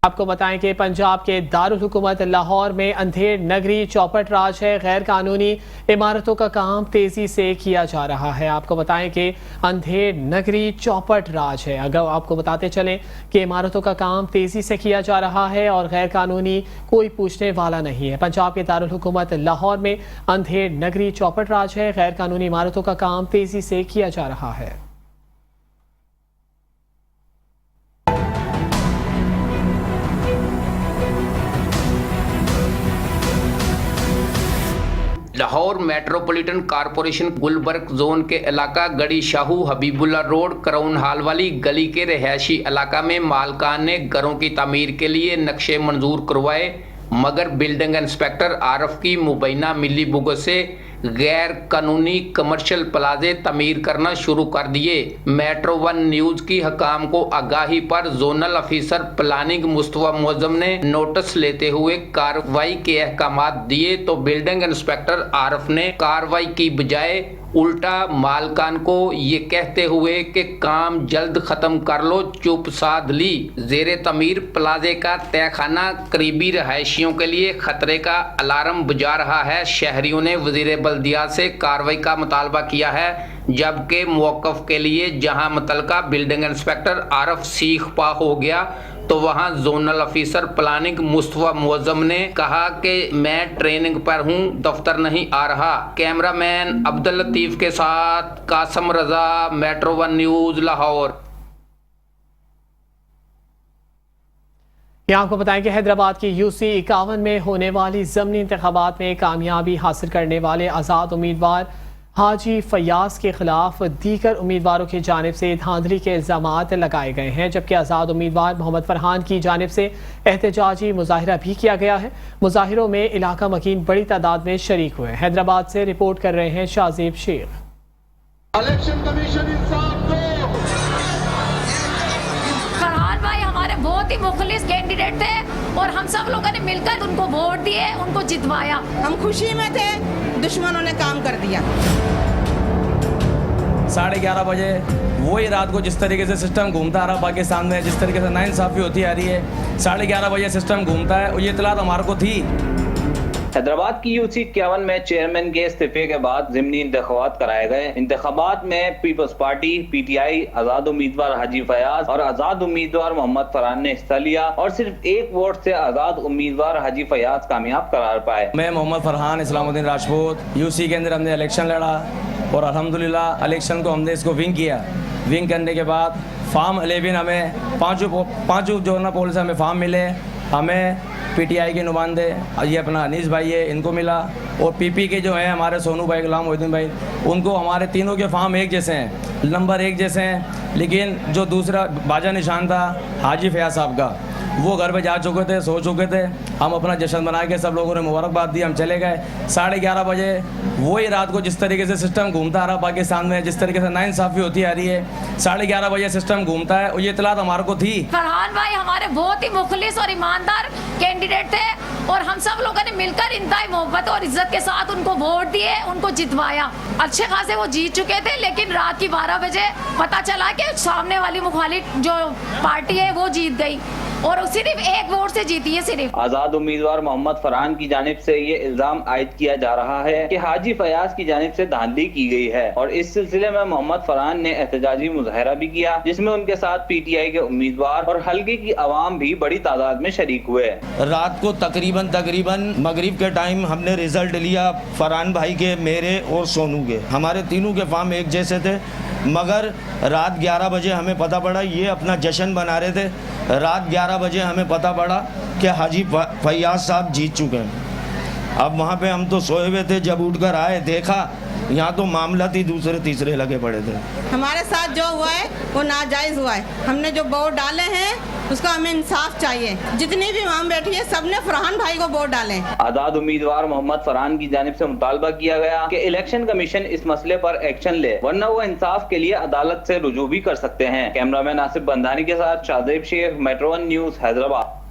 आपको बताएं कि पंजाब के दारुल हुकूमत लाहौर में अंधेर नगरी चौपट राज है। गैर कानूनी इमारतों का काम तेजी से किया जा रहा है। आपको बताएं कि अंधेर नगरी चौपट राज है। अगर आपको बताते चलें कि इमारतों का काम तेजी से किया जा रहा है और गैर कानूनी कोई पूछने वाला नहीं है। पंजाब के दारुल हुकूमत लाहौर में अंधेर नगरी चौपट राज है। गैर कानूनी इमारतों का काम तेजी से किया जा रहा है। Lahore metropolitan corporation Gulberg zone के इलाका Garhi Shahu Habibullah road crown hall वाली गली के रहायशी इलाका में मालकान ने घरों की तामीर के लिए नक्शे मंजूर करवाए, मगर बिल्डिंग इंस्पेक्टर आरफ की मुबैना मिली बुगत से गैर कानूनी कमर्शियल प्लाजे तमीर करना शुरू कर दिए। मेट्रो वन न्यूज की हकाम को आगाही पर zonal officer planning Mustafa Muazzam ने नोटिस लेते हुए कार्रवाई के अहकामात दिए, तो बिल्डिंग इंस्पेक्टर आरफ ने कार्रवाई की बजाय उल्टा मालकान को ये कहते हुए कि काम जल्द खत्म कर लो चुप साध ली। जेरे तमीर प्लाजे का तहखाना करीबी रहायशियों के लिए खतरे का अलार्म बजा रहा है। शहरियों ने वजीर बल्दिया से कार्रवाई का मुतालबा किया है, जबकि मौक़िफ़ के लिए जहां मुतलका बिल्डिंग इंस्पेक्टर आरफ सीख पा हो गया, तो वहां zonal officer planning Mustafa Muazzam ने कहा कि मैं ट्रेनिंग पर हूं, दफ्तर नहीं आ रहा। कैमरामैन अब्दुल लतीफ के साथ कासम रजा, मेट्रो वन न्यूज लाहौर। यहाँ आपको बताएं कि हैदराबाद की UC 51 में होने वाली ज़मीनी इंतखाबात में कामयाबी हासिल करने वाले आज़ाद उम्मीदवार हाजी फयाज के खिलाफ दीगर उम्मीदवारों की जानिब से धांधली के इल्ज़ामात लगाए गए हैं, जबकि आज़ाद उम्मीदवार मोहम्मद फरहान की जानिब से एहतजाजी मुजाहिरा भी किया गया है। मुजाहिरों में इलाका मकीन बड़ी तादाद में शरीक हुए। हैदराबाद से रिपोर्ट कर रहे हैं शाहजेब शेख। इलेक्शन कमीशन इंसाफ दो। फरहान भाई हमारे बहुत ही मुखलिस कैंडिडेट थे और हम सब लोगों ने मिलकर उनको वोट दिए, उनको जितवाया। हम खुशी में थे, दुश्मनों ने काम कर दिया। 11:30 बजे वही रात को जिस तरीके से सिस्टम घूमता आ रहा पाकिस्तान में, जिस तरीके से नाइंसाफ़ी होती आ रही है, 11:30 बजे सिस्टम घूमता है और ये इतलात हमारे को थी। हैदराबाद की UC 51 में चेयरमैन के इस्तीफे के बाद ज़िमनी इंतखाबात कराए गए। इंतखाबात में पीपल्स पार्टी, PTI, आज़ाद उम्मीदवार हाजी फयाज और आज़ाद उम्मीदवार मोहम्मद फरहान ने हिस्सा लिया और सिर्फ एक वोट से आज़ाद उम्मीदवार हाजी फयाज कामयाब करार पाए। मैं मोहम्मद फरहान इस्लामुद्दीन राजपूत UC के अंदर हमने इलेक्शन लड़ा और अल्हम्दुलिल्लाह इलेक्शन को हमने इसको विन किया। विन करने के बाद फार्म 11 हमें पाँचों जो ना पोल से हमें फार्म मिले। हमें PTI के नुमाइंदे ये अपना अनीस भाई है, इनको मिला, और PP के जो हैं हमारे सोनू भाई, गुलाम मोहिद्दीन भाई, उनको हमारे तीनों के फार्म एक जैसे हैं, नंबर एक जैसे हैं। लेकिन जो दूसरा बाजा निशान था हाजी फयाज साहब का, वो घर पे जा चुके थे, सो चुके थे। हम अपना जश्न बना के सब लोगों ने मुबारकबाद दी, हम चले गए। 11:30 बजे वही रात को जिस तरीके से सिस्टम घूमता आ रहा पाकिस्तान में, जिस तरीके से नाइंसाफ़ी होती आ रही है, 11:30 बजे सिस्टम घूमता है और ये इतलात हमारे को थी। फरहान भाई हमारे बहुत ही मुखलिस और ईमानदार कैंडिडेट थे और हम सब लोगों ने मिलकर इंतहाई मोहब्बत और इज्जत के साथ उनको वोट दिए, उनको जितवाया। अच्छे खासे वो जीत चुके थे, लेकिन रात की 12 बजे पता चला कि सामने वाली मुखालिफ जो पार्टी है वो जीत गई और सिर्फ एक वोट से जीती है। सिर्फ आज़ाद उम्मीदवार मोहम्मद फरहान की जानिब से ये इल्जाम आयद किया जा रहा है कि हाजी फयाज की जानिब से धांधली की गई है और इस सिलसिले में मोहम्मद फरहान ने एहतजाजी मुजाहिरा भी किया, जिसमें उनके साथ PTI के उम्मीदवार और हल्के की आवाम भी बड़ी तादाद में शरीक हुए। रात को तकरीबन मगरिब के टाइम हमने रिजल्ट लिया फरहान भाई के, मेरे और सोनू के। हमारे तीनों के फार्म एक जैसे थे, मगर रात 11 बजे हमें पता पड़ा, ये अपना जश्न बना रहे थे, रात 11 बजे हमें पता पड़ा कि हाजी फयाज साहब जीत चुके हैं। अब वहाँ पे हम तो सोए हुए थे, जब उठकर आए देखा यहाँ तो मामला ही दूसरे तीसरे लगे पड़े थे। हमारे साथ जो हुआ है वो नाजायज़ हुआ है। हमने जो वोट डाले हैं उसका हमें इंसाफ चाहिए। जितनी भी इमाम बैठी है सबने फरहान भाई को वोट डाले। आज़ाद उम्मीदवार मोहम्मद फरहान की जानिब से मुतालबा किया गया कि इलेक्शन कमीशन इस मसले पर एक्शन ले, वरना वो इंसाफ के लिए अदालत से रुजू भी कर सकते हैं। कैमरामैन आसिफ बंधानी के साथ Shahzeb Sheikh, metro one news, Hyderabad.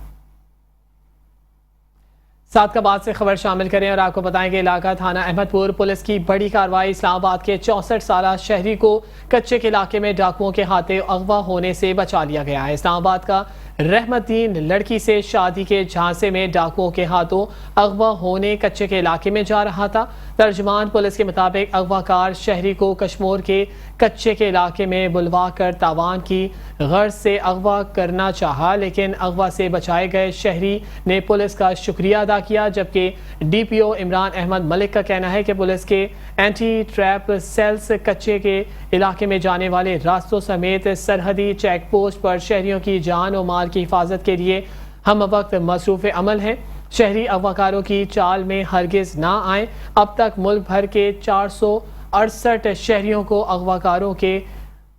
साथ का बाद से खबर शामिल करें और आपको बताएं कि इलाका थाना अहमदपुर पुलिस की बड़ी कार्रवाई। इस्लामाबाद के 64 साल शहरी को कच्चे के इलाके में डाकुओं के हाथे अगवा होने से बचा लिया गया है। इस्लामाबाद का रहमतदीन लड़की से शादी के झांसे में डाकुओं के हाथों अगवा होने कच्चे के इलाके में जा रहा था। तर्जमान पुलिस के मुताबिक अगवाकार शहरी को कश्मोर के कच्चे के इलाके में बुलवा कर तावान की गर्ज से अगवा करना चाहा, लेकिन अगवा से बचाए गए शहरी ने पुलिस का शुक्रिया अदा किया। जबकि DPO इमरान अहमद मलिक का कहना है कि पुलिस के एंटी ट्रैप सेल्स कच्चे के इलाके में जाने वाले रास्तों समेत सरहदी चेक पोस्ट पर शहरियों की जान और माल की हिफाजत के लिए हम वक्त मसरूफ़ अमल हैं। शहरी अगवाकारों की चाल में हरगिज़ ना आए। अब तक मुल्क भर के 468 शहरियों को अगवाकारों के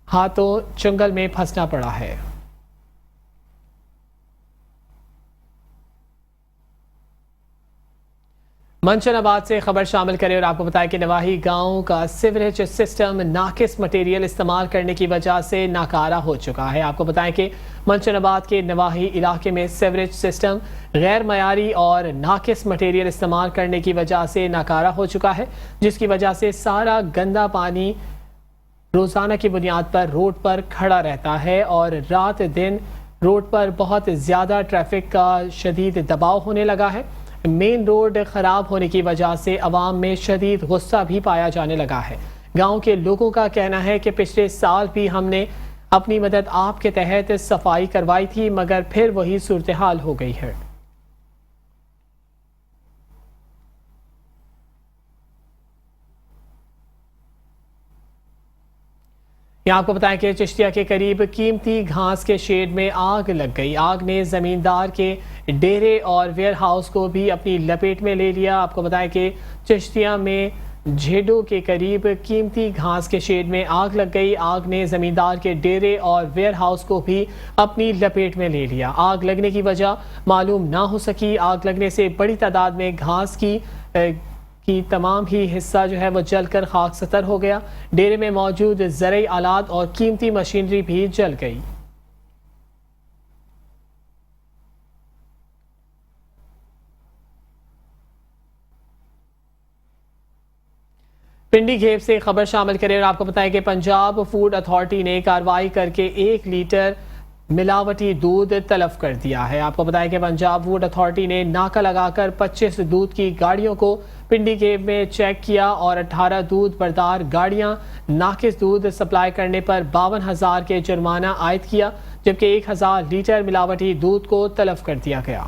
हाथों चंगल में फंसना पड़ा है। मंचनाबाद से खबर शामिल करें और आपको बताएं कि नवाही गांव का सीवरेज सिस्टम नाकिस मटेरियल इस्तेमाल करने की वजह से नाकारा हो चुका है। आपको बताएं कि मंचनाबाद के नवाही इलाके में सीवरेज सिस्टम गैर मयारी और नाकिस मटेरियल इस्तेमाल करने की वजह से नाकारा हो चुका है, जिसकी वजह से सारा गंदा पानी रोज़ाना की बुनियाद पर रोड पर खड़ा रहता है और रात दिन रोड पर बहुत ज़्यादा ट्रैफिक का शदीद दबाव होने लगा है। मेन रोड ख़राब होने की वजह से अवाम में शदीद गुस्सा भी पाया जाने लगा है। गांव के लोगों का कहना है कि पिछले साल भी हमने अपनी मदद आप के तहत सफाई करवाई थी, मगर फिर वही सूरत हाल हो गई है। यहाँ आपको बताएं कि चिश्तिया के करीब कीमती घास के शेड में आग लग गई। आग ने जमींदार के डेरे और वेयर हाउस को भी अपनी लपेट में ले लिया। आपको बताएं कि चिश्तिया में झेडो के करीब कीमती घास के शेड में आग लग गई। आग ने जमींदार के डेरे और वेयर हाउस को भी अपनी लपेट में ले लिया। आग लगने की वजह मालूम ना हो सकी। आग लगने से बड़ी तादाद में घास की तमाम ही हिस्सा जो है वो जलकर खाक सतर हो गया। डेरे में मौजूद ज़रई आलात और कीमती मशीनरी भी जल गई। पिंडी घेप से खबर शामिल करें और आपको बताएं कि पंजाब फूड अथॉरिटी ने कार्रवाई करके 1 लीटर मिलावटी दूध तलब कर दिया है। आपको बताएं कि पंजाब फूड अथॉरिटी ने नाका लगाकर 25 दूध की गाड़ियों को पिंडी घेप में चेक किया और 18 दूध बरदार गाड़ियां नाकिस दूध सप्लाई करने पर 52,000 के जुर्माना आयद किया, जबकि 1,000 लीटर मिलावटी दूध को तलब कर दिया गया।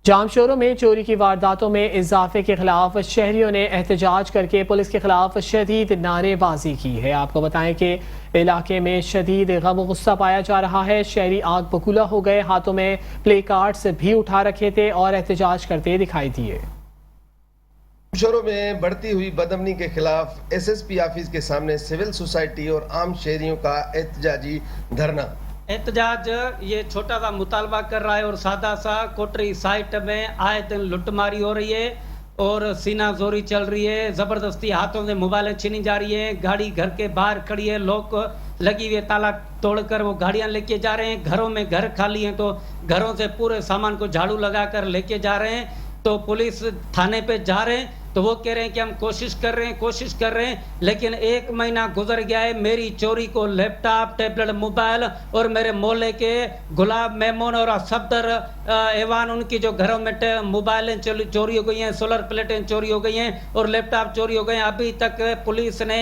जामशोरों में चोरी की वारदातों में इजाफे के खिलाफ शहरियों ने एहतजाज करके पुलिस के खिलाफ शदीद नारेबाजी की है। आपको बताएं कि इलाके में शदीद गम गुस्सा पाया जा रहा है। शहरी आग बकुला हो गए, हाथों में प्ले कार्ड्स भी उठा रखे थे और एहतजाज करते दिखाई दिए। जामशोरों में बढ़ती हुई बदअमनी के खिलाफ SSP ऑफिस के सामने सिविल सोसाइटी और आम शहरियों का एहतजाजी धरना। एहतजाज ये छोटा सा मुतालबा कर रहा है और सादा सा कोटरी साइट में आए दिन लुटमारी हो रही है और सीना जोरी चल रही है। ज़बरदस्ती हाथों से मोबाइलें छीनी जा रही है। गाड़ी घर के बाहर खड़ी है, लोग लगी हुई ताला तोड़कर वो गाड़ियां लेके जा रहे हैं। घरों में घर खाली हैं तो घरों से पूरे सामान को झाड़ू लगाकर लेके जा रहे हैं। तो पुलिस थाने पे जा रहे हैं तो वो कह रहे हैं कि हम कोशिश कर रहे हैं, लेकिन 1 महीना गुजर गया है। मेरी चोरी को लैपटॉप, टैबलेट, मोबाइल और मेरे मोहल्ले के गुलाब मेमून और सफदर एवान उनकी जो घरों में मोबाइलें चोरी हो गई हैं, सोलर प्लेटें चोरी हो गई हैं और लैपटॉप चोरी हो गए हैं। अभी तक पुलिस ने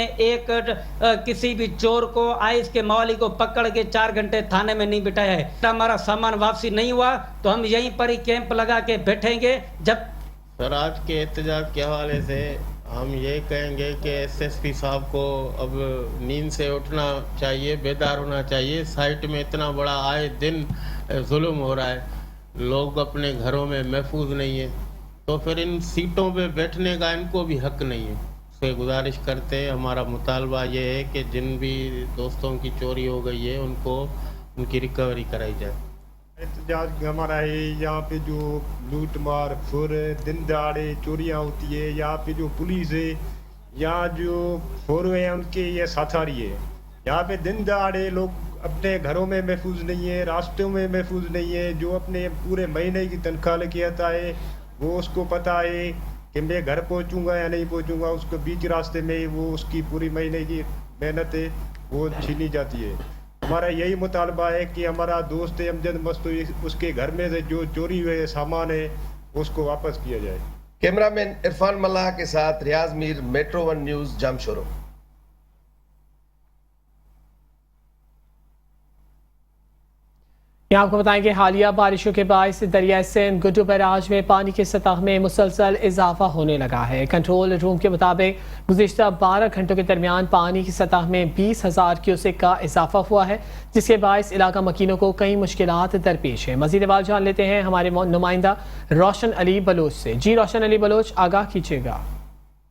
किसी भी चोर को, आइस के मवाली को पकड़ के 4 घंटे थाने में नहीं बिठाया है। हमारा सामान वापसी नहीं हुआ तो हम यहीं पर ही कैंप लगा के बैठेंगे। जब सर आज के एहतजाज के हवाले से हम ये कहेंगे कि SSP साहब को अब नींद से उठना चाहिए, बेदार होना चाहिए। साइट में इतना बड़ा आए दिन जुल्म हो रहा है, लोग अपने घरों में महफूज नहीं है, तो फिर इन सीटों पे बैठने का इनको भी हक नहीं है। से गुजारिश करते हैं, हमारा मुतालबा ये है कि जिन भी दोस्तों की चोरी हो गई है उनको उनकी रिकवरी कराई जाए। एहतजाज हमारा है, यहाँ पे जो लूट मार फुर दिन दहाड़े चोरियाँ होती है, यहाँ पे जो पुलिस है, यहाँ जो फोर हैं उनके ये साथारी है। यहाँ पे दिन दहाड़े लोग अपने घरों में महफूज नहीं है, रास्तों में महफूज नहीं है। जो अपने पूरे महीने की तनख्वाह लेके आता है वो उसको पता है कि मैं घर पहुँचूँगा या नहीं पहुँचूँगा। उसको बीच रास्ते में वो उसकी पूरी महीने की मेहनत है वो छीनी जाती है। हमारा यही मुतालबा है कि हमारा दोस्त अमजद मस्तूरी उसके घर में से जो चोरी हुए सामान है उसको वापस किया जाए। कैमरामैन इरफान मल्लाह के साथ रियाज मीर, मेट्रो 1 न्यूज, जामशोरो। यहाँ आपको बताएं कि हालिया बारिशों के बायस दरिया सिंध गुड्डू बैराज में पानी की सतह में मुसलसल इजाफा होने लगा है। कंट्रोल रूम के मुताबिक गुज़िश्ता 12 घंटों के दरमियान पानी की सतह में 20,000 क्यूसेक का इजाफा हुआ है, जिसके बायस इलाका मकीनों को कई मुश्किलात दरपेश है। मज़ीद बात जान लेते हैं हमारे नुमाइंदा रोशन अली बलोच से। जी रोशन अली बलोच, आगाह कीजिएगा।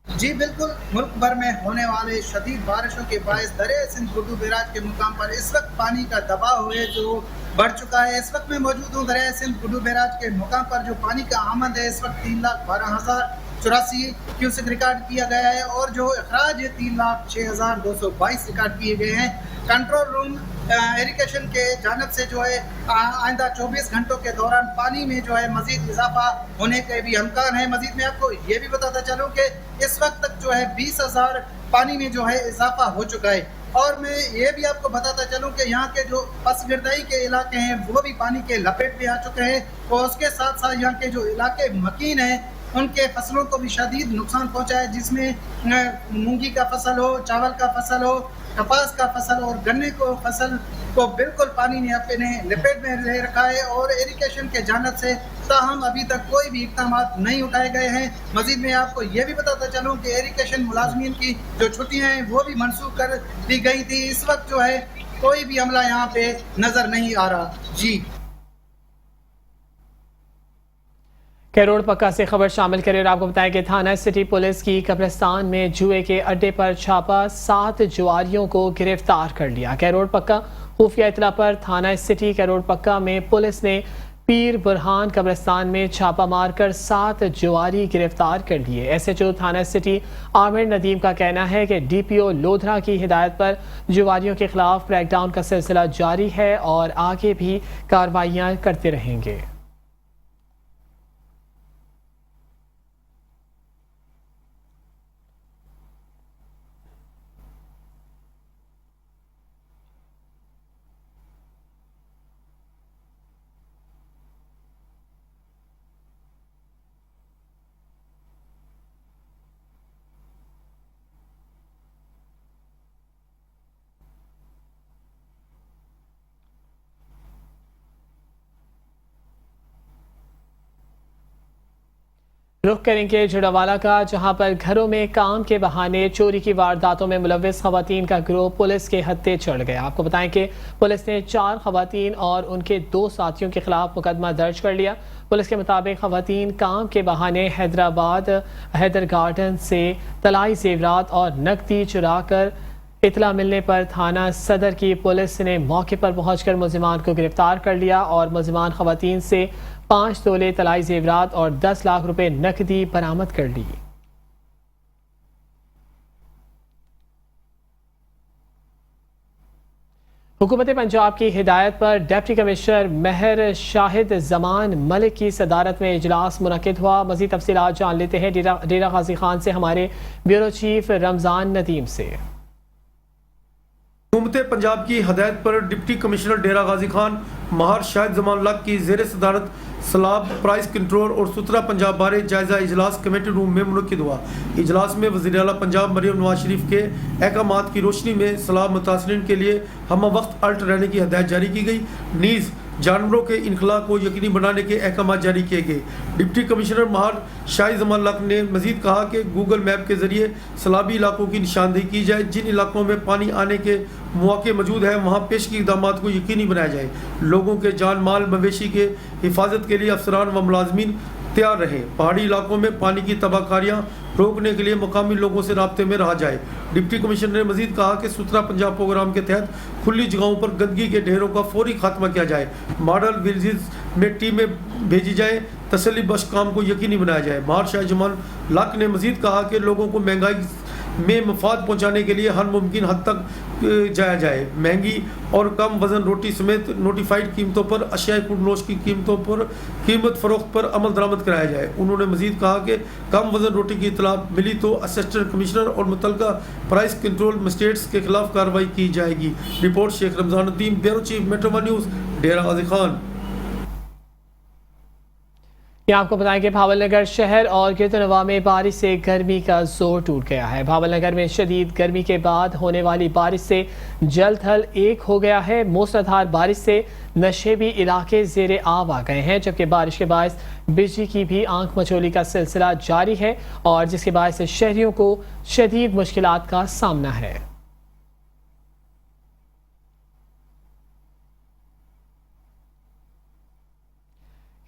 जी बिल्कुल, मुल्क भर में होने वाले शदीद बारिशों के बायस दरिया सिंध गुड्डू बैराज के मुकाम पर इस वक्त पानी का दबाव है जो बढ़ चुका है। इस वक्त मैं मौजूद हूँ दरिया सिंध गुड्डू बैराज के मुकाम पर। जो पानी का आमद है इस वक्त 3,12,084 क्यूसेक रिकॉर्ड किया गया है और जो अखराज है 3,06,222 रिकॉर्ड किए गए हैं। कंट्रोल रूम इरिगेशन के जानब से जो है आइंदा 24 घंटों के दौरान पानी में जो है मजीद इजाफा होने के भी इम्कान है। मजीद मैं आपको ये भी बताता चलूँ कि इस वक्त तक जो है 20,000 पानी में जो है इजाफा हो चुका है। और मैं ये भी आपको बताता चलूँ कि यहाँ के जो पसगिरदाई के इलाके हैं वो भी पानी के लपेट में आ चुके हैं और उसके साथ साथ यहाँ के जो इलाके मकीन हैं उनके फसलों को भी शदीद नुकसान पहुँचा है, जिसमें मूंगी का फसल हो, चावल का फसल हो, कपास का फसल और गन्ने को फसल को बिल्कुल पानी ने अपने लपेट में ले रखा है। और इरिगेशन के जानब से ताहम अभी तक कोई भी इक़दाम नहीं उठाए गए हैं। मजीद में आपको ये भी बताता चलूँ कि इरिगेशन मुलाजमीन की जो छुट्टियाँ हैं वो भी मनसूख कर दी गई थी। इस वक्त जो है कोई भी अमला यहाँ पे नजर नहीं आ रहा। जी कैरोड़ पक्का से खबर शामिल करें और आपको बताएं कि थाना सिटी पुलिस की कब्रिस्तान में जुए के अड्डे पर छापा, 7 जुआरियों को गिरफ्तार कर लिया। कैरोड़ पक्का खुफिया इतला पर थाना सिटी कैरोड़ पक्का में पुलिस ने पीर बुरहान कब्रिस्तान में छापा मारकर 7 जुआरी गिरफ्तार कर लिए। SHO थाना सिटी आमिर नदीम का कहना है कि DPO लोधरा की हिदायत पर जुआरियों के खिलाफ क्रैकडाउन का सिलसिला जारी है और आगे भी कार्रवाइयां करते रहेंगे। रुख करेंगे जुड़ावाला का, जहां पर घरों में काम के बहाने चोरी की वारदातों में मुलव्विस खवातीन का गिरोह पुलिस के हत्थे चढ़ गया। आपको बताएं कि पुलिस ने 4 खवातीन और उनके 2 साथियों के खिलाफ मुकदमा दर्ज कर लिया। पुलिस के मुताबिक खवातीन काम के बहाने हैदराबाद हैदर गार्डन से तलाई जेवरात और नकदी चुरा कर इतला मिलने पर थाना सदर की पुलिस ने मौके पर पहुंचकर मुलजिमान को गिरफ्तार कर लिया और मुलजिमान खवातीन से 5 तोले तलाई जेवरात और 10 लाख रुपए नकदी बरामद कर ली। हुकूमत पंजाब की हिदायत पर डिप्टी कमिश्नर महर शाहिद जमान मलिक की सदारत में इजलास मुनक्किद हुआ। मज़ीद तफसीलात जान लेते हैं डेरा गाजी खान से हमारे ब्यूरो चीफ रमजान नदीम से। हुकूमत पंजाब की हदायत पर डिप्टी कमिश्नर डेरा गाजी खान महर शाहिद जमान लक की ज़ेर सदारत सलाब प्राइस कंट्रोल और सुथरा पंजाब बारे जायजा इजलास कमेटी रूम में मुनक्किद हुआ। इजलास में वज़ीर आला पंजाब मरियम नवाज शरीफ के अहकामात की रोशनी में सलाब मुतासरीन के लिए हम वक्त अलर्ट रहने की हदायत जारी की गई। नीज़ जानवरों के इनखला को यकीनी बनाने के अहकाम जारी किए गए। डिप्टी कमिश्नर महर शाहिद जमान लक ने मजीद कहा कि गूगल मैप के जरिए सलाबी इलाकों की निशानदेही की जाए। जिन इलाकों में पानी आने के मौके मौजूद है वहाँ पेश की इक़दाम को यकीनी बनाया जाए। लोगों के जान माल मवेशी के हिफाजत के लिए अफसरान व मुलाजमीन तैयार रहें। पहाड़ी इलाकों में पानी की तबाहकारियाँ रोकने के लिए मुकामी लोगों से राब्ते में रहा जाए। डिप्टी कमिश्नर ने मजीद कहा कि सुथरा पंजाब प्रोग्राम के तहत खुली जगहों पर गंदगी के ढेरों का फौरी खात्मा किया जाए। मॉडल विलेजेस में टीमें भेजी जाए, तसल्ली बख्श काम को यकीनी बनाया जाए। महर शाहिद जमान लक ने मजीद कहा कि लोगों को महंगाई में मफाद पहुँचाने के लिए हर मुमकिन हद तक जाया जाए। महंगी और कम वजन रोटी समेत नोटिफाइड कीमतों पर अशिया कुडनोश की कीमतों पर कीमत फरोख्त पर अमल दरामद कराया जाए। उन्होंने मजीद कहा कि कम वजन रोटी की इतला मिली तो असिस्टेंट कमिश्नर और मुतलका प्राइस कंट्रोल मजिस्ट्रेट्स के खिलाफ कार्रवाई की जाएगी। Report Sheikh Ramzanuddin, bureau chief metro news, Dera Ghazi Khan. यहाँ आपको बताएं कि भावलनगर शहर और गिरदनवा में बारिश से गर्मी का जोर टूट गया है। भावलनगर में शदीद गर्मी के बाद होने वाली बारिश से जल थल एक हो गया है। मूसलाधार बारिश से नशेबी इलाके ज़ेरे आब आ गए हैं, जबकि बारिश के बायस बिजली की भी आंख मचोली का सिलसिला जारी है और जिसके बायस शहरियों को शदीद मुश्किलात का सामना है।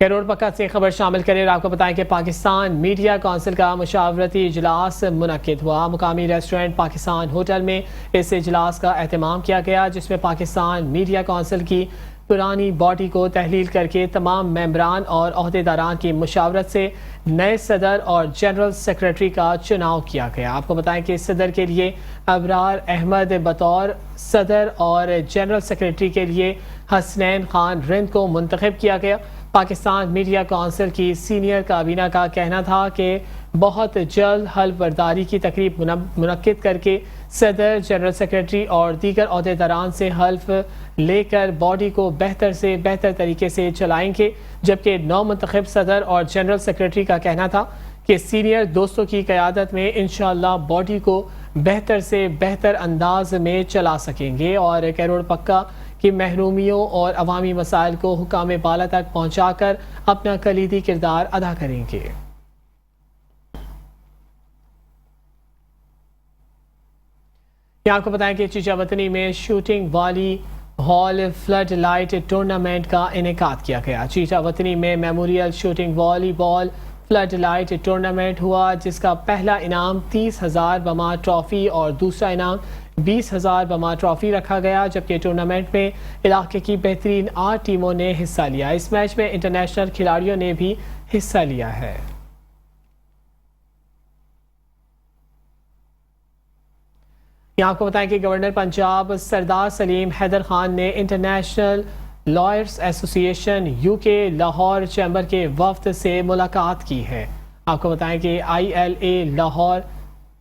करोड़ पक्का से खबर शामिल करें। आपको बताएं कि पाकिस्तान मीडिया काउंसिल का मुशावरती इजलास मुनक्किद हुआ। मुकामी रेस्टोरेंट पाकिस्तान होटल में इस इजलास का एहतमाम किया गया, जिसमें पाकिस्तान मीडिया काउंसिल की पुरानी बॉडी को तहलील करके तमाम मेंबरान और अहदेदारान की मुशावरत से नए सदर और जनरल सेक्रेटरी का चुनाव किया गया। आपको बताएं कि सदर के लिए अबरार अहमद बतौर सदर और जनरल सेक्रेटरी के लिए हसनैन खान रिंद को मुंतखब किया गया। पाकिस्तान मीडिया काउंसिल की सीनियर काबीना का कहना था कि बहुत जल्द हल्फ बर्दारी की तकरीब मुनक्किद करके सदर, जनरल सेक्रेटरी और दीगर अहदेदारान से हल्फ लेकर बॉडी को बेहतर से बेहतर तरीके से चलाएंगे। जबकि नौ मुंतखब सदर और जनरल सेक्रेटरी का कहना था कि सीनियर दोस्तों की क़यादत में इंशाअल्लाह बॉडी को बेहतर से बेहतर अंदाज में चला सकेंगे और करोड़ पक्का की महरूमियों और अवामी मसाइल को हुकाम बाला तक पहुँचाकर अपना कलीदी किरदार अदा करेंगे। यहाँ आपको बताएं कि चीचावतनी में शूटिंग वाली हॉल फ्लड लाइट टूर्नामेंट का इनेकाद किया गया। चीचावतनी में memorial shooting volleyball flood light tournament हुआ, जिसका पहला इनाम 30,000 बमा ट्रॉफी और दूसरा इनाम 20,000 बमा ट्रॉफी रखा गया। जबकि टूर्नामेंट में इलाके की बेहतरीन 8 टीमों ने हिस्सा लिया। इस मैच में इंटरनेशनल खिलाड़ियों ने भी हिस्सा लिया है। यहाँ आपको बताएं कि गवर्नर पंजाब सरदार सलीम हैदर खान ने international lawyers association UK Lahore chamber के वफ्द से मुलाकात की है। आपको बताएं कि ILA लाहौर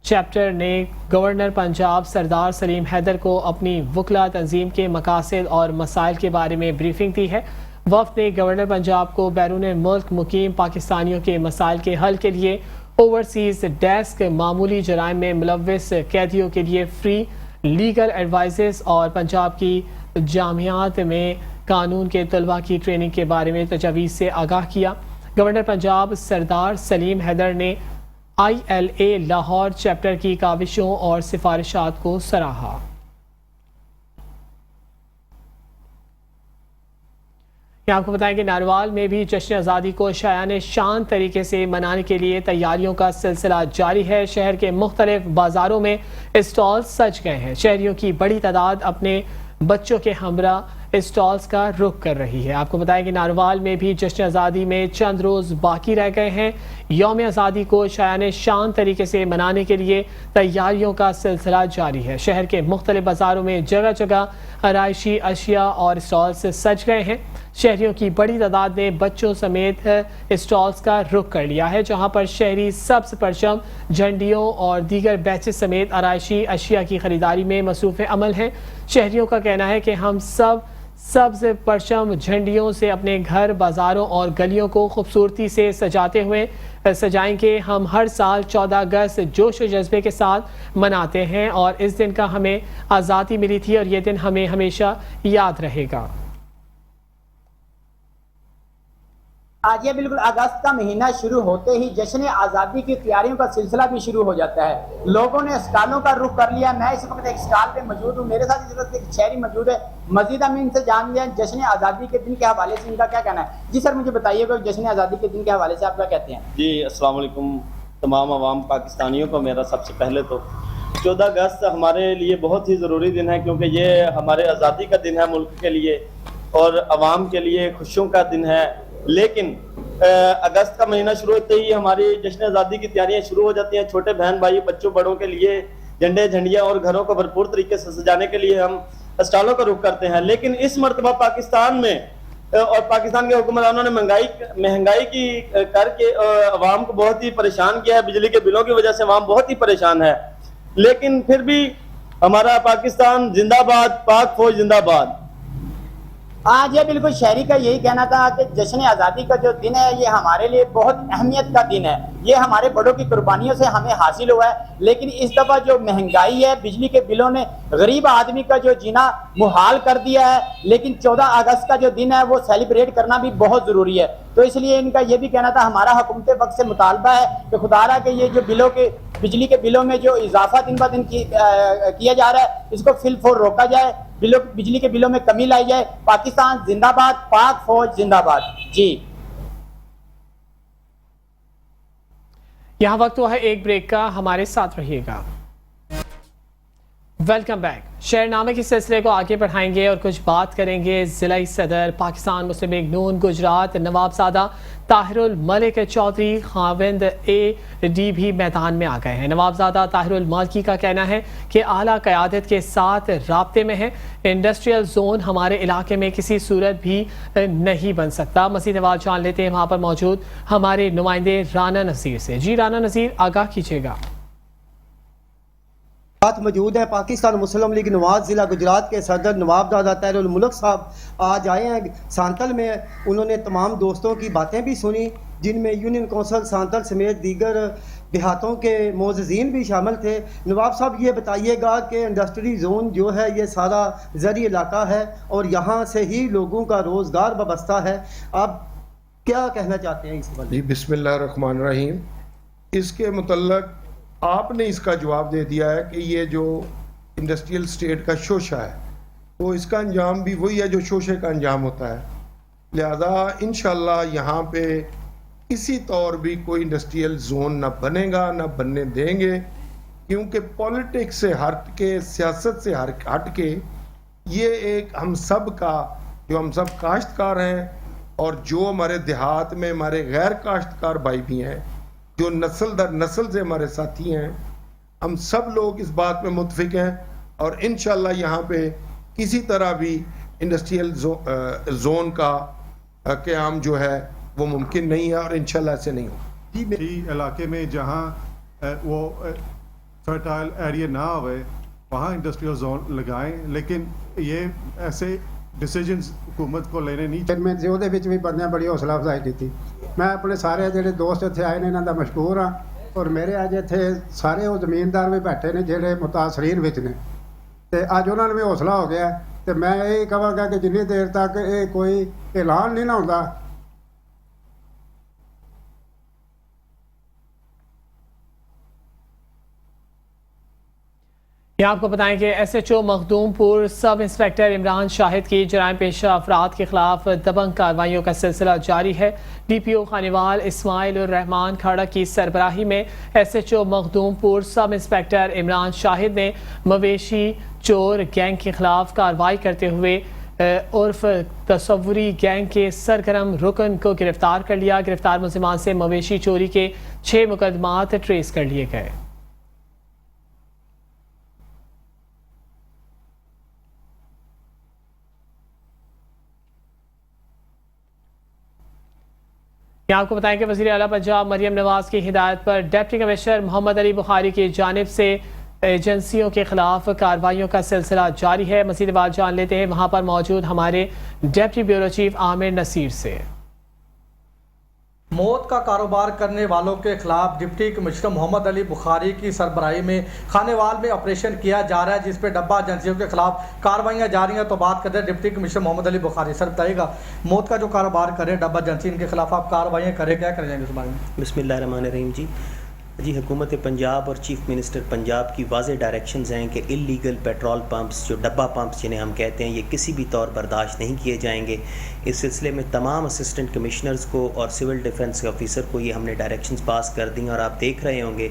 चैप्टर ने गवर्नर पंजाब सरदार सलीम हैदर को अपनी वकला तंजीम के मकासद और मसाइल के बारे में ब्रीफिंग दी है। वफ्द ने गवर्नर पंजाब को बैरून मुल्क मुकीम पाकिस्तानियों के मसाइल के हल के लिए ओवरसीज डेस्क, मामूली जराइम में मुलव्वस कैदियों के लिए फ्री लीगल एडवाइजेस और पंजाब की जामियात में कानून के तलबा की ट्रेनिंग के बारे में तजावीज़ से आगाह किया। गवर्नर पंजाब सरदार सलीम हैदर ने ILA लाहौर चैप्टर की काविशों और सिफारिशात को सराहा। यहाँ आपको बताएं कि नारवाल में भी जश्न आज़ादी को शायान शान तरीके से मनाने के लिए तैयारियों का सिलसिला जारी है। शहर के मुख्तलिफ बाज़ारों में स्टॉल सज गए हैं। शहरियों की बड़ी तादाद अपने बच्चों के हमरा स्टॉल्स का रुख कर रही है। आपको बताएं कि नारवाल में भी जश्न आज़ादी में चंद रोज़ बाकी रह गए हैं। यौम आज़ादी को शायान शान तरीके से मनाने के लिए तैयारियों का सिलसिला जारी है। शहर के मुख्तलिफ बाज़ारों में जगह जगह आराइशी अशिया और स्टॉल्स सज गए हैं। शहरियों की बड़ी तादाद ने बच्चों समेत स्टॉल्स का रुख कर लिया है, जहां पर शहरी सब्ज परचम, झंडियों और दीगर बैचेस समेत आराइशी अशिया की खरीदारी में मसरूफ़ अमल हैं। शहरियों का कहना है कि हम सब्ज परचम झंडियों से अपने घर, बाज़ारों और गलियों को खूबसूरती से सजाते हुए सजाएंगे। हम हर साल 14 अगस्त जोश और जज्बे के साथ मनाते हैं और इस दिन का हमें आज़ादी मिली थी और ये दिन हमें हमेशा याद रहेगा। आज ये बिल्कुल अगस्त का महीना शुरू होते ही जश्न आज़ादी की तैयारियों का सिलसिला भी शुरू हो जाता है। लोगों ने स्टॉलों का रुख कर लिया। मैं इस वक्त एक स्टॉल पे मौजूद हूँ। मेरे साथ इस वक्त एक शहरी मौजूद है। मजीद हम इनसे जान लिया जश्न आज़ादी के दिन के हवाले से इनका क्या कहना है। जी सर, मुझे बताइएगा जश्न आज़ादी के दिन के हवाले से आप क्या कहते हैं। जी अस्सलाम वालेकुम तमाम आवाम पाकिस्तानियों को। मेरा सबसे पहले तो 14 अगस्त हमारे लिए बहुत ही ज़रूरी दिन है, क्योंकि ये हमारे आज़ादी का दिन है मुल्क के लिए और आवाम के लिए खुशियों का दिन है। लेकिन अगस्त का महीना शुरू होते ही हमारी जश्न आज़ादी की तैयारियां शुरू हो जाती हैं। छोटे बहन भाई बच्चों बड़ों के लिए झंडे झंडियाँ और घरों को भरपूर तरीके से सजाने के लिए हम स्टॉलों का रुख करते हैं। लेकिन इस मरतबा पाकिस्तान में और पाकिस्तान के हुक्मरानों ने महंगाई की करके अवाम को बहुत ही परेशान किया है। बिजली के बिलों की वजह से अवाम बहुत ही परेशान है। लेकिन फिर भी हमारा पाकिस्तान जिंदाबाद, पाक फौज जिंदाबाद। आज ये बिल्कुल शहरी का यही कहना था कि जश्न आज़ादी का जो दिन है ये हमारे लिए बहुत अहमियत का दिन है। ये हमारे बड़ों की कुर्बानियों से हमें हासिल हुआ है। लेकिन इस दफ़ा जो महंगाई है, बिजली के बिलों ने गरीब आदमी का जो जीना मुहाल कर दिया है। लेकिन 14 अगस्त का जो दिन है वो सेलिब्रेट करना भी बहुत ज़रूरी है। तो इसलिए इनका ये भी कहना था, हमारा हुकूमत वक्त से मुतालबा है कि खुदारा के ये जो बिजली के बिलों में जो इजाफा दिन ब दिन किया जा रहा है इसको फिलफौर रोका जाए, बिजली के बिलों में कमी लाई जाए। पाकिस्तान जिंदाबाद, पाक फौज जिंदाबाद। जी, यहाँ वक्त हुआ है एक ब्रेक का, हमारे साथ रहिएगा। Welcome back. शेरनामे के सिलसिले को आगे बढ़ाएंगे और कुछ बात करेंगे। ज़िला सदर पाकिस्तान मुस्लिम लीग नून गुजरात नवाबजादा ताहिरुल मलिक चौधरी खाविंद AD भी मैदान में आ गए हैं। नवाबजादा ताहिरुल मलिक का कहना है कि आला क़यादत के साथ राब्ते में है। इंडस्ट्रियल जोन हमारे इलाके में किसी सूरत भी नहीं बन सकता। मज़ीद आवाज़ जान लेते हैं वहाँ पर मौजूद हमारे नुमाइंदे राना नज़ीर से। जी राना नज़ीर, आगाह कीजिएगा। साथ मौजूद है पाकिस्तान मुस्लिम लीग नवाज ज़िला गुजरात के सदर नवाबजादा ताहिरुल मलिक साहब आज आए हैं सांतल में। उन्होंने तमाम दोस्तों की बातें भी सुनी, जिनमें यूनियन कौंसिल सांतल समेत दीगर देहातों के मोअज़्ज़ीन भी शामिल थे। नवाब साहब ये बताइएगा कि इंडस्ट्री जोन जो है ये सारा ज़री इलाका है और यहाँ से ही लोगों का रोज़गार वाबस्ता है। आप क्या कहना चाहते हैं इस पर? जी बिस्मिल्लाहिर्रहमानिर्रहीम। इसके मुतल्लक आपने इसका जवाब दे दिया है कि ये जो इंडस्ट्रियल स्टेट का शोशा है तो इसका अंजाम भी वही है जो शोशे का अंजाम होता है। लिहाजा इंशाल्लाह यहाँ पे किसी तौर भी कोई इंडस्ट्रियल जोन ना बनेगा, ना बनने देंगे, क्योंकि पॉलिटिक्स से हट के, सियासत से हट के ये एक हम सब का, जो हम सब काश्तकार हैं और जो हमारे देहात में हमारे गैर काश्तकार भाई भी हैं, जो नस्ल दर नस्ल से हमारे साथी हैं, हम सब लोग इस बात में मुत्फिक हैं और इंशाल्लाह यहाँ पे किसी तरह भी इंडस्ट्रियल जोन का क़याम जो है वो मुमकिन नहीं है और इंशाल्लाह ऐसे नहीं हो। जी इलाके में जहाँ वो फर्टाइल एरिया ना आवे वहाँ इंडस्ट्रियल जोन लगाएं, लेकिन ये ऐसे डिसीजंस हुकूमत को लेने नहीं। मैं ਉਹਦੇ ਵਿੱਚ ਵੀ ਬੰਦਿਆਂ ਬੜੀ ਹੌਸਲਾ ਅਫਜ਼ਾਈ ਕੀਤੀ। ਮੈਂ ਆਪਣੇ ਸਾਰੇ ਜਿਹੜੇ ਦੋਸਤ ਇੱਥੇ ਆਏ ਨੇ ਇਹਨਾਂ ਦਾ ਮਸ਼ਕੂਰ ਹਾਂ ਔਰ ਮੇਰੇ ਅੱਜ ਇੱਥੇ ਸਾਰੇ ਉਹ ਜ਼ਮੀਨਦਾਰ ਵੀ ਬੈਠੇ ਨੇ ਜਿਹੜੇ ਮੁਤਾਸਰੀਨ ਵਿੱਚ ਨੇ ਤੇ ਅੱਜ ਉਹਨਾਂ ਨੂੰ ਵੀ ਹੌਸਲਾ ਹੋ ਗਿਆ ਤੇ ਮੈਂ ਇਹ ਕਹਾਂਗਾ ਕਿ ਜਿੰਨੀ ਦੇਰ ਤੱਕ ਇਹ ਕੋਈ ਐਲਾਨ ਨਹੀਂ ਨਾ ਹੁੰਦਾ यहाँ आपको बताएं कि SHO Makhdumpur sub inspector Imran Shahid की जराइम पेशा अफराद के खिलाफ दबंग कार्रवाइयों का सिलसिला जारी है। DPO खानीवाल इस्माइल और रहमान खड़क की सरबराही में SHO Makhdumpur sub inspector Imran Shahid ने मवेशी चोर गैंग के खिलाफ कार्रवाई करते हुए उर्फ तसव्वुरी गैंग के सरगर्म रुकन को गिरफ्तार कर लिया। गिरफ्तार मुलजिमान से मवेशी चोरी के 6 मुकदमात ट्रेस कर लिए गए। यहाँ आपको बताएं कि वज़ीर आला पंजाब मरियम नवाज की हिदायत पर डिप्टी कमिश्नर मोहम्मद अली बुखारी की जानिब से एजेंसियों के खिलाफ कार्रवाइयों का सिलसिला जारी है। मज़ीद बात जान लेते हैं वहाँ पर मौजूद हमारे deputy bureau chief Aamir Naseer से। मौत का कारोबार करने वालों के खिलाफ डिप्टी कमिश्नर मोहम्मद अली बुखारी की सरबराही में खानेवाल में ऑपरेशन किया जा रहा है, जिस पे डब्बा एजेंसियों के खिलाफ कार्रवाइयाँ जारी हैं। तो बात करते हैं deputy commissioner Mohammad Ali Bukhari. Sir बताइएगा, मौत का जो कारोबार करे डब्बा एजेंसी, इनके खिलाफ आप कार्रवाइयाँ करें, क्या करेंगे इस बारे में? बिस्मिल्लाहिर्रहमानिर्रहीम। जी हुकूमत पंजाब और चीफ मिनिस्टर पंजाब की वाज़ेह डायरेक्शंस हैं कि इलीगल पेट्रोल पंप्स, जो डब्बा पंप्स जिन्हें हम कहते हैं, ये किसी भी तौर बर्दाश्त नहीं किए जाएंगे। इस सिलसिले में तमाम असिस्टेंट कमिश्नर्स को और सिविल डिफेंस के ऑफिसर को ये हमने डायरेक्शंस पास कर दी। और आप देख रहे होंगे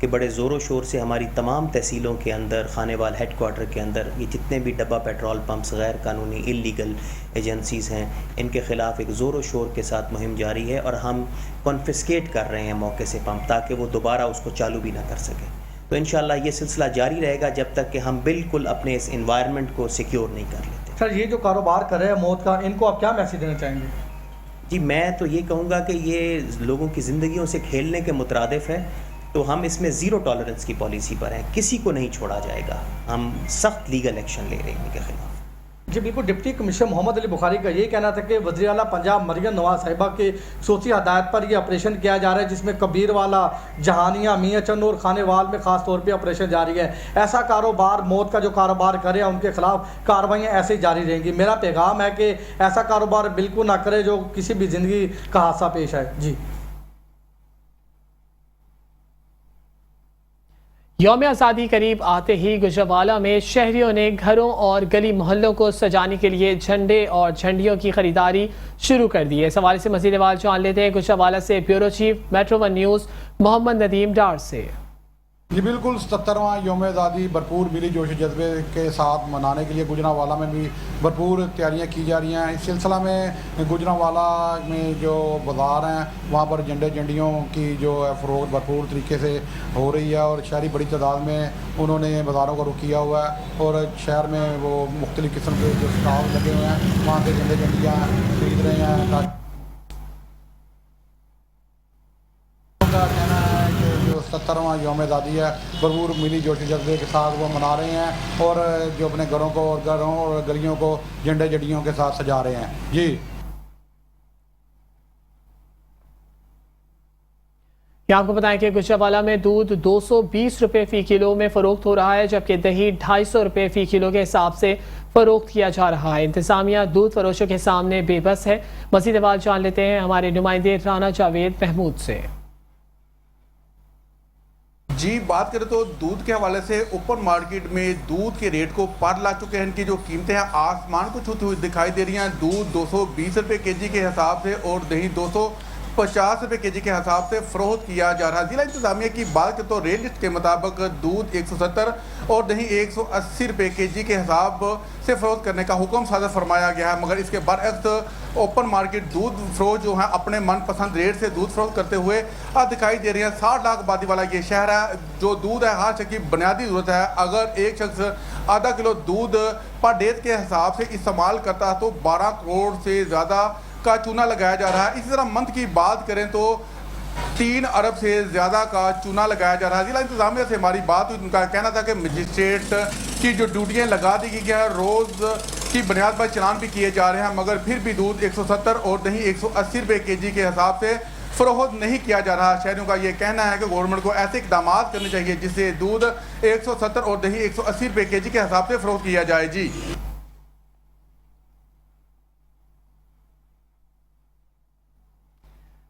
कि बड़े ज़ोरों शोर से हमारी तमाम तहसीलों के अंदर, खानेवाल हेड क्वार्टर के अंदर, ये जितने भी डब्बा पेट्रोल पंप्स गैर कानूनी इलीगल एजेंसीज़ हैं, इनके ख़िलाफ़ एक ज़ोरों शोर के साथ मुहिम जारी है और हम कॉन्फिस्केट कर रहे हैं मौके से पंप, ताकि वो दोबारा उसको चालू भी ना कर सके। तो इंशाल्लाह ये सिलसिला जारी रहेगा जब तक कि हम बिल्कुल अपने इस इन्वायरमेंट को सिक्योर नहीं कर लेते। सर, ये जो कारोबार कर रहे हैं मौत का, इनको आप क्या मैसेज देना चाहेंगे? जी, मैं तो ये कहूँगा कि ये लोगों की ज़िंदगियों से खेलने के मुतरादिफ है, तो हम इसमें ज़ीरो टॉलरेंस की पॉलिसी पर हैं, किसी को नहीं छोड़ा जाएगा। हम सख्त लीगल एक्शन ले रहे हैं इनके खिलाफ। जी बिल्कुल, डिप्टी कमिश्नर मोहम्मद अली बुखारी का ये कहना था कि वज़ीर आला पंजाब मरियम नवाज साहिबा के सोची हदायत पर ये ऑपरेशन किया जा रहा है, जिसमें कबीरवाला, जहानिया, मियाँ चंद और खानेवाल में ख़ास तौर पे ऑपरेशन जारी है। ऐसा कारोबार, मौत का जो कारोबार करे, उनके खिलाफ कार्रवाइयाँ ऐसे ही जारी रहेंगी। मेरा पैगाम है कि ऐसा कारोबार बिल्कुल ना करे जो किसी भी ज़िंदगी का हादसा पेश आए। जी, यौम आज़ादी करीब आते ही गुजरावाला में शहरियों ने घरों और गली मोहल्लों को सजाने के लिए झंडे और झंडियों की खरीदारी शुरू कर दी है। इस हवाले से मज़ीद सवाल जान लेते हैं गुजरावाला से bureau chief metro 1 news Mohammad Nadeem Dar से। जी बिल्कुल, 77वां यौम आज़ादी भरपूर मिली जोश जज्बे के साथ मनाने के लिए गुजरावाला में भी भरपूर तैयारियां की जा रही हैं। इस सिलसिला में गुजरावाला में जो बाज़ार हैं वहाँ पर झंडे झंडियों की जो है फ़रोख्त भरपूर तरीके से हो रही है और शहरी बड़ी तादाद में उन्होंने बाज़ारों का रुख किया हुआ है और शहर में वो मुख्तलिफ़ किस्म के जो स्टॉल लगे हुए हैं वहाँ से झंडे झंडियाँ खरीद रहे हैं। का कहना है कि जो 77वां यौम आज़ादी है भरपूर मिली जोशी जज्बे के साथ वो मना रहे हैं और जो अपने घरों और गलियों को झंडे झंडियों के साथ सजा रहे हैं। जी, यहाँ आपको बताएं कि गुजरावाला में दूध 220 रुपये फ़ी किलो में फ़रोख्त हो रहा है, जबकि दही 250 रुपये फ़ी किलो के हिसाब से फ़रोख्त किया जा रहा है। इंतज़ामिया दूध फरोशों के सामने बेबस है। मज़ीद सवाल जान लेते हैं हमारे नुमाइंदे राना जावेद महमूद से। जी, बात करें तो दूध के हवाले से ओपन मार्केट में दूध के रेट को पार ला चुके हैं। इनकी जो कीमतें हैं आसमान को छूती हुई दिखाई दे रही हैं। दूध 220 रुपये केजी के हिसाब से और दही 250 रुपये केजी के हिसाब से फ़रोख्त किया जा रहा है। जिला इंतजामिया की बात करें तो रेट लिस्ट के मुताबिक दूध 170 और दही 180 रुपये केजी के हिसाब से फ़रोख्त करने का हुक्म सादर फरमाया गया है, मगर इसके बरअक्स ओपन मार्केट दूध फरोश जो है अपने मनपसंद रेट से दूध फरोख्त करते हुए दिखाई दे रही है। 60 लाख आबादी वाला ये शहर है। जो दूध है हर शख्स की बुनियादी ज़रूरत है। अगर एक शख्स आधा किलो दूध पर डे के हिसाब से इस्तेमाल करता है तो 12 करोड़ से ज़्यादा का चूना लगाया जा रहा है। इसी तरह मंथ की बात करें तो 3 अरब से ज़्यादा का चूना लगाया जा रहा है। जिला इंतजामिया से हमारी बात हुई, उनका कहना था कि मजिस्ट्रेट की जो ड्यूटियाँ लगा दी गई हैं, रोज़ की बुनियाद पर चलान भी किए जा रहे हैं, मगर फिर भी दूध 170 और दही 180 रुपये केजी के हिसाब से फ़रोख्त नहीं किया जा रहा। शहरियों का ये कहना है कि गवर्नमेंट को ऐसे इक़दाम करने चाहिए जिससे दूध 170 और दही 180 रुपये केजी के हिसाब से फ़रोख्त किया जाए। जी,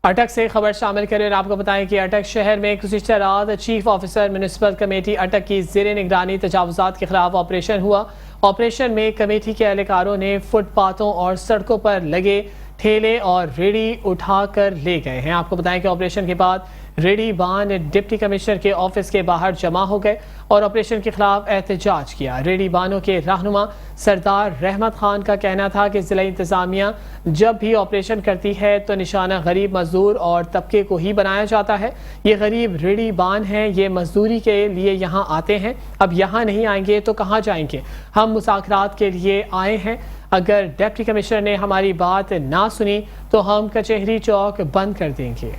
अटक से खबर शामिल करें। आपको बताएं कि अटक शहर में गुज़िश्ता रात चीफ ऑफिसर म्यूनिसिपल कमेटी अटक की ज़ेर निगरानी तजावुज़ात के खिलाफ ऑपरेशन हुआ। ऑपरेशन में कमेटी के एहलकारों ने फुटपाथों और सड़कों पर लगे ठेले और रेडी उठा कर ले गए हैं। आपको बताएं कि ऑपरेशन के बाद रेडी बान डिप्टी कमिश्नर के ऑफिस के बाहर जमा हो गए और ऑपरेशन के खिलाफ एहतजाज किया। रेडी बानों के रहनुमा सरदार रहमत खान का कहना था कि ज़िला इंतज़ामिया जब भी ऑपरेशन करती है तो निशाना गरीब मजदूर और तबके को ही बनाया जाता है। ये गरीब रेडी बान हैं, ये मजदूरी के लिए यहाँ आते हैं, अब यहाँ नहीं आएंगे तो कहाँ जाएंगे। हम मुज़ाकरात के लिए आए हैं, अगर डिप्टी कमिश्नर ने हमारी बात ना सुनी तो हम कचहरी चौक बंद कर देंगे।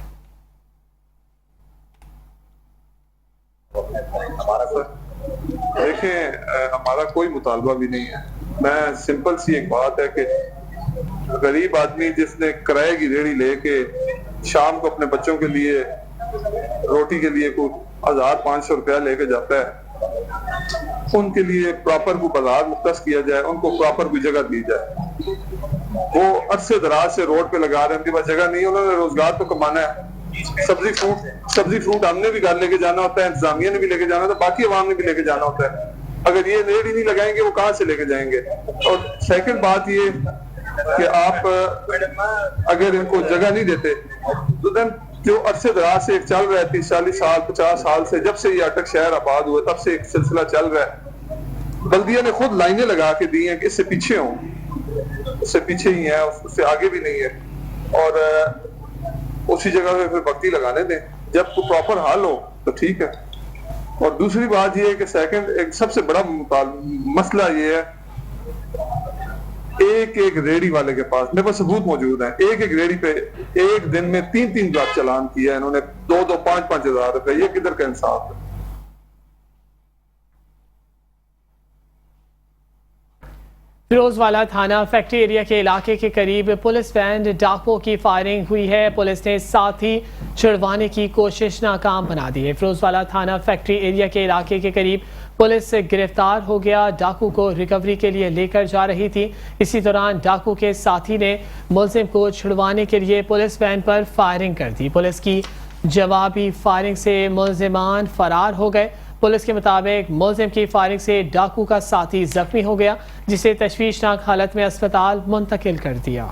देखें, हमारा कोई मुतालबा भी नहीं है। मैं सिंपल सी एक बात है कि गरीब आदमी जिसने किराए की रेहड़ी लेके शाम को अपने बच्चों के लिए रोटी के लिए कोई 1500 रुपया लेके जाता है, उनके लिए प्रॉपर को बाजार मुख्तस किया जाए, उनको प्रॉपर कोई जगह दी जाए। वो अरसे दराज से रोड पे लगा रहे हैं, उनके पास जगह नहीं है, उन्होंने रोजगार तो कमाना है। सब्जी फ्रूट हमने भी घर लेके जाना होता है, इंतजामिया ने भी लेके जाना होता है, बाकी अवाम ने भी लेके जाना होता है। अगर ये रेहड़ी नहीं लगाएंगे वो कहाँ से लेके जाएंगे। और सेकंड बात ये कि आप अगर इनको जगह नहीं देते तो देन जो अरसे दराज से एक चल रहा है 30-40 साल 50 साल से, जब से ये अटक शहर आबाद हुआ तब से एक सिलसिला चल रहा है। बल्दिया ने खुद लाइनें लगा के दी हैं कि इससे पीछे हो, उससे पीछे ही है, उससे आगे भी नहीं है, और उसी जगह पे फिर बत्ती लगाने दें। जब तो प्रॉपर हाल हो तो ठीक है, और दूसरी बात ये है कि सेकंड एक सबसे बड़ा मसला ये है, एक एक रेडी वाले के पास मेरे पास सबूत मौजूद है, एक एक रेडी पे एक दिन में 3-3 लाख चालान किया इन्होंने, 2-2, 5-5 हजार रुपए। ये किधर का इंसाफ है? फिरोजवाला थाना फैक्ट्री एरिया के इलाके के करीब पुलिस वैन डाकुओं की फायरिंग हुई है। पुलिस ने साथी छुड़वाने की कोशिश नाकाम बना दी है। फिरोजवाला थाना फैक्ट्री एरिया के इलाके के करीब पुलिस गिरफ्तार हो गया। डाकू को रिकवरी के लिए लेकर जा रही थी। इसी दौरान डाकू के साथी ने मुलजिम को छुड़वाने के लिए पुलिस वैन पर फायरिंग कर दी। पुलिस की जवाबी फायरिंग से मुलजिमान फरार हो गए। पुलिस के मुताबिक मुलजिम की फायरिंग से डाकू का साथी जख्मी हो गया, जिसे तशवीशनाक हालत में अस्पताल मुंतकिल कर दिया।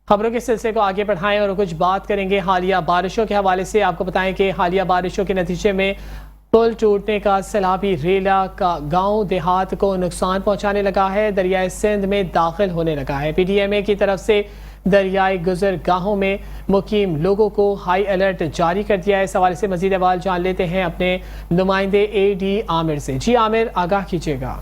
खबरों के सिलसिले को आगे बढ़ाएं और कुछ बात करेंगे हालिया बारिशों के हवाले से। आपको बताएं कि हालिया बारिशों के नतीजे में पुल टूटने का सैलाबी रेला का गांव देहात को नुकसान पहुंचाने लगा है, दरियाए सिंध में दाखिल होने लगा है। पीडीएमए की तरफ से दरियाई गुजरगाहों में मुकीम लोगों को हाई अलर्ट जारी कर दिया है। इस हवाले से मजीद अहवाल जान लेते हैं अपने नुमाइंदे AD आमिर से। जी आमिर, आगाह कीजिएगा।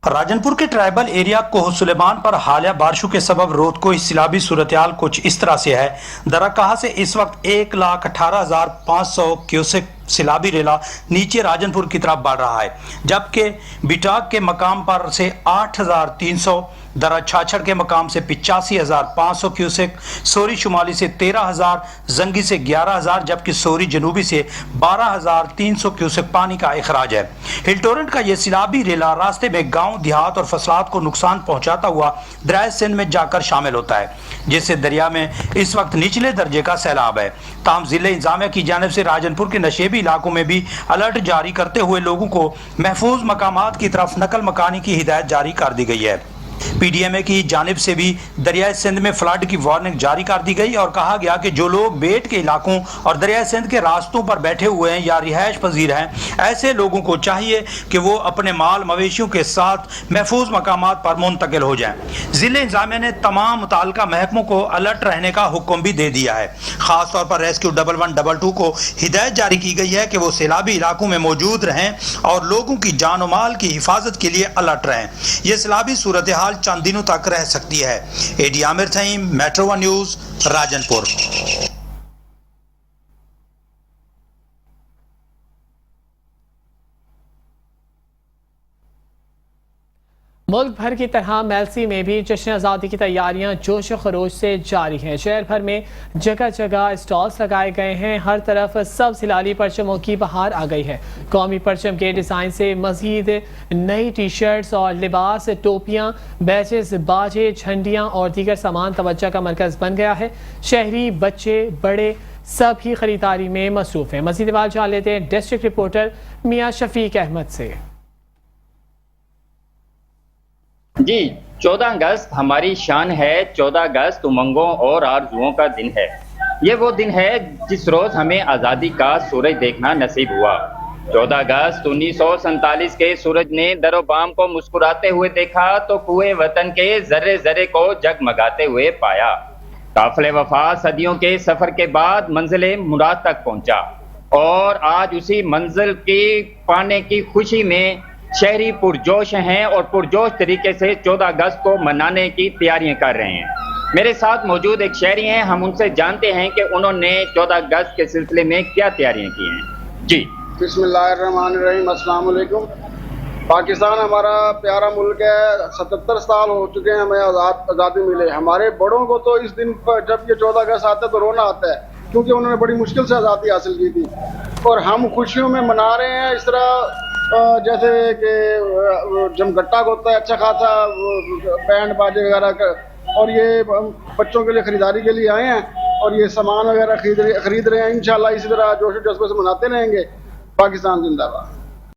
राजनपुर के ट्राइबल एरिया कोह सुलेमान पर हालिया बारिशों के सबब रोद को सैलाबी सूरत-ए-हाल कुछ इस तरह से है। दरकहा से इस वक्त 1,18,500 क्यूसेक सैलाबी रेला नीचे राजनपुर की तरफ बढ़ रहा है, जबकि बिटाक के मकाम पर से 8,300, दरा छाछड़ के मकाम से 85,500 क्यूसेक, सोरी शुमाली से 13,000, जंगी से 11,000, जबकि सोरी जनूबी से 12,300 क्यूसेक पानी का इखराज है। हिलटोरेंट का यह सैलाबी रेला रास्ते में गांव देहात और फसलात को नुकसान पहुंचाता हुआ दरियाए सिंध में जाकर शामिल होता है, जिससे दरिया में इस वक्त निचले दर्जे का सैलाब है। ताहम जिले इंतजामिया की जानिब से राजनपुर के नशेबी इलाकों में भी अलर्ट जारी करते हुए लोगों को महफूज मकामात की तरफ नकल मकानी की हिदायत जारी कर दी गई है। पीडीएमए की जानिब से भी दरियाए सिंध में फ्लड की वार्निंग जारी कर दी गई और कहा गया कि जो लोग बेट के इलाकों और दरियाए सिंध के रास्तों पर बैठे हुए हैं या रिहायश पजीर हैं, ऐसे लोगों को चाहिए कि वो अपने माल मवेशियों के साथ महफूज मकामात पर मुंतकिल हो जाएं। जिले इंतजामिया ने तमाम मुताल्लिका महकमों को अलर्ट रहने का हुक्म भी दे दिया है। खास तौर पर रेस्क्यू 1112 को हिदायत जारी की गई है कि वो सैलाबी इलाकों में मौजूद रहें और लोगों की जान और माल की हिफाजत के लिए अलर्ट रहें। ये सैलाबी सूरत हाल चंद दिनों तक रह सकती है। AD Amir Thaheem, metro 1 news, Rajanpur. मुल्क भर की तरह मेलसी में भी जश्न आज़ादी की तैयारियां जोश खरोश से जारी हैं। शहर भर में जगह जगह स्टॉल्स लगाए गए हैं। हर तरफ सब सिलाली परचमों की बहार आ गई है। कौमी परचम के डिज़ाइन से मजीद नई टी शर्ट्स और लिबास, टोपियां, बैचेस, बाजे, झंडियां और दीगर सामान तवज्जो का मरकज बन गया है। शहरी, बच्चे, बड़े सब ही खरीदारी में मसरूफ हैं। मजीद बात जान लेते हैं डिस्ट्रिक्ट रिपोर्टर मियां शफीक अहमद से। जी, 14 अगस्त हमारी शान है। 14 अगस्त उमंगों और आरजुओं का दिन है। ये वो दिन है जिस रोज हमें आज़ादी का सूरज देखना नसीब हुआ। 14 अगस्त 1947 के सूरज ने दरोबाम को मुस्कुराते हुए देखा तो कुएं वतन के जर्रे जर्रे को जगमगाते हुए पाया। काफिले वफा सदियों के सफर के बाद मंजिले मुराद तक पहुंचा और आज उसी मंजिल की पाने की खुशी में शहरी पुरजोश हैं और पुरजोश तरीके से 14 अगस्त को मनाने की तैयारियां कर रहे हैं। मेरे साथ मौजूद एक शहरी हैं, हम उनसे जानते हैं कि उन्होंने 14 अगस्त के सिलसिले में क्या तैयारियां की हैं। जी बिस्मिल्लाहिर्रहमानिर्रहीम, अस्सलाम वालेकुम। पाकिस्तान हमारा प्यारा मुल्क है। 77 साल हो चुके हैं हमें आज़ादी मिले। हमारे बड़ों को तो इस दिन पर जब ये 14 अगस्त आता है तो रोना आता है, क्योंकि उन्होंने बड़ी मुश्किल से आज़ादी हासिल की थी और हम खुशियों में मना रहे हैं। इस तरह जैसे कि जमघट्टा होता है अच्छा खासा बैंड बाजे वगैरह का, और ये बच्चों के लिए ख़रीदारी के लिए आए हैं और ये सामान वगैरह खरीद रहे हैं। इंशाल्लाह इसी तरह जोश जज्बे से मनाते रहेंगे। पाकिस्तान जिंदाबाद।